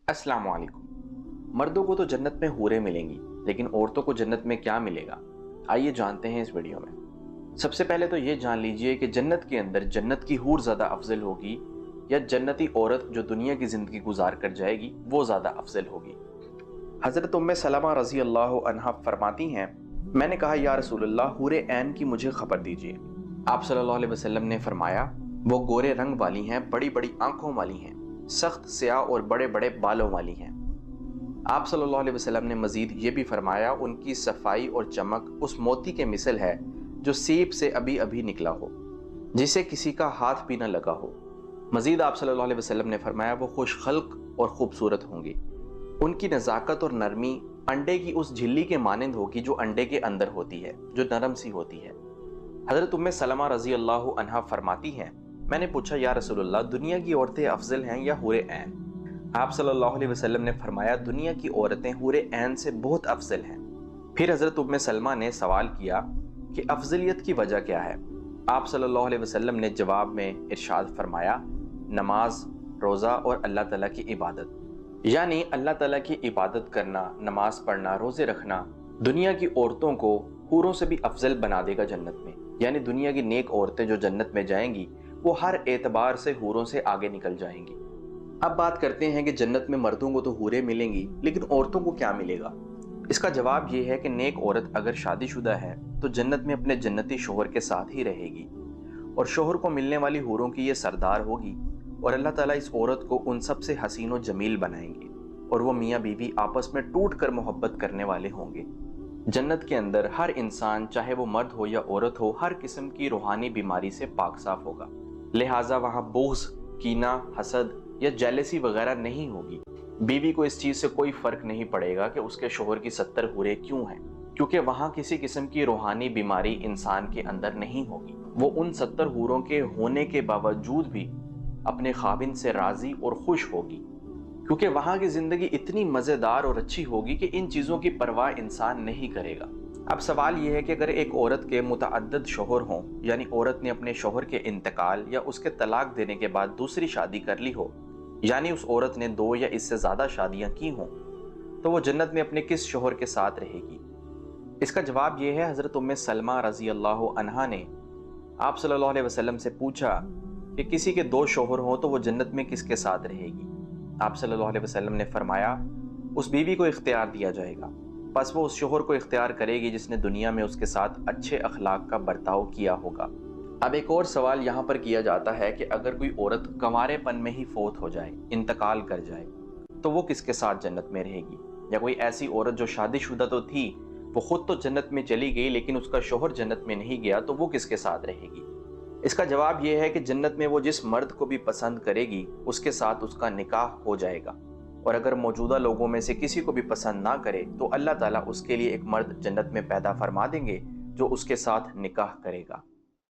अस्सलाम वालेकुम। मर्दों को तो जन्नत में हूरें मिलेंगी, लेकिन औरतों को जन्नत में क्या मिलेगा? आइए जानते हैं इस वीडियो में। सबसे पहले तो ये जान लीजिए कि जन्नत के अंदर जन्नत की हूर ज़्यादा अफजल होगी या जन्नती औरत जो दुनिया की ज़िंदगी गुजार कर जाएगी वो ज़्यादा अफजल होगी। हज़रत उम्मे सलमा रज़ी अल्लाह अन्हा फरमाती हैं, मैंने कहा या रसूलल्लाह, हूरे ऐन की मुझे खबर दीजिए। आप सल्लल्लाहु अलैहि वसल्लम ने फरमाया, वो गोरे रंग वाली हैं, बड़ी बड़ी आंखों वाली हैं, सख्त स्याह और बड़े बड़े बालों वाली हैं। आप सल्लल्लाहु अलैहि वसल्लम ने मजीद ये भी फरमाया, उनकी सफाई और चमक उस मोती के मिसल है जो सीप से अभी अभी निकला हो, जिसे किसी का हाथ भी न लगा हो। मजीद आप सल्लल्लाहु अलैहि वसल्लम ने फरमाया, वो खुश खल्क और खूबसूरत होंगी। उनकी नज़ाकत और नरमी अंडे की उस झिल्ली के मानंद होगी जो अंडे के अंदर होती है, जो नरम सी होती है। हज़रत उम्मे सलमा रज़ी अल्लाह अन्हा फरमाती हैं, मैंने पूछा या रसूलल्लाह, दुनिया की औरतें अफजल हैं या हूरे ऐन? आप सल्लल्लाहु अलैहि वसल्लम ने फरमाया, दुनिया की औरतें हूरे ऐन से बहुत अफजल हैं। फिर हज़रत उम्मे सलमा ने सवाल किया कि अफजलियत की वजह क्या है? आप सल्लल्लाहु अलैहि वसल्लम ने जवाब में इरशाद फरमाया, नमाज, रोज़ा और अल्लाह ताला की इबादत। यानी अल्लाह ताला की इबादत करना, नमाज पढ़ना, रोज़े रखना दुनिया की औरतों को हूरों से भी अफजल बना देगा जन्नत में। यानी दुनिया की नेक औरतें जो जन्नत में जाएंगी वो हर एतबार से हूरों से आगे निकल जाएंगी। अब बात करते हैं कि जन्नत में मर्दों को तो हूरें मिलेंगी, लेकिन औरतों को क्या मिलेगा? इसका जवाब ये है कि नेक औरत अगर शादीशुदा है तो जन्नत में अपने जन्नती शोहर के साथ ही रहेगी और शोहर को मिलने वाली हूरों की ये सरदार होगी और अल्लाह ताला इस औरत को उन सब से हसीन व जमील बनाएंगे और वो मियाँ बीवी आपस में टूट कर मोहब्बत करने वाले होंगे। जन्नत के अंदर हर इंसान, चाहे वो मर्द हो या औरत हो, हर किस्म की रूहानी बीमारी से पाक साफ होगा। लिहाजा वहाँ बुग़्ज़, कीना, हसद या जेलसी वगैरह नहीं होगी। बीवी को इस चीज़ से कोई फ़र्क नहीं पड़ेगा कि उसके शोहर की 70 हूरें क्यों हैं, क्योंकि वहाँ किसी किस्म की रूहानी बीमारी इंसान के अंदर नहीं होगी। वो उन 70 हूरों के होने के बावजूद भी अपने खाविंद से राज़ी और खुश होगी, क्योंकि वहाँ की ज़िंदगी इतनी मज़ेदार और अच्छी होगी कि इन चीज़ों की परवाह इंसान नहीं करेगा। अब सवाल यह है कि अगर एक औरत के मुतअद्दिद शोहर हों, यानी औरत ने अपने शोहर के इंतकाल या उसके तलाक देने के बाद दूसरी शादी कर ली हो, यानी उस औरत ने 2 या इससे ज़्यादा शादियाँ की हों, तो वो जन्नत में अपने किस शोहर के साथ रहेगी? इसका जवाब ये है, हज़रत उम्मे सलमा रज़ी अल्लाह अन्हा ने आप सल्लल्लाहु अलैहि वसल्लम से पूछा कि किसी के 2 शोहर हों तो वो जन्नत में किसके साथ रहेगी? आप सल्लल्लाहु अलैहि वसल्लम ने फरमाया, उस बीवी को इख्तियार दिया जाएगा, बस वो उस शोहर को इख्तियार करेगी जिसने दुनिया में उसके साथ अच्छे अखलाक का बर्ताव किया होगा। अब एक और सवाल यहाँ पर किया जाता है कि अगर कोई औरत कंवारेपन में ही फौत हो जाए, इंतकाल कर जाए, तो वो किसके साथ जन्नत में रहेगी? या कोई ऐसी औरत जो शादीशुदा तो थी, वो खुद तो जन्नत में चली गई लेकिन उसका शोहर जन्नत में नहीं गया, तो वो किसके साथ रहेगी? इसका जवाब ये है कि जन्नत में वो जिस मर्द को भी पसंद करेगी उसके साथ उसका निकाह हो जाएगा, और अगर मौजूदा लोगों में से किसी को भी पसंद ना करे तो अल्लाह ताला उसके लिए एक मर्द जन्नत में पैदा फरमा देंगे जो उसके साथ निकाह करेगा।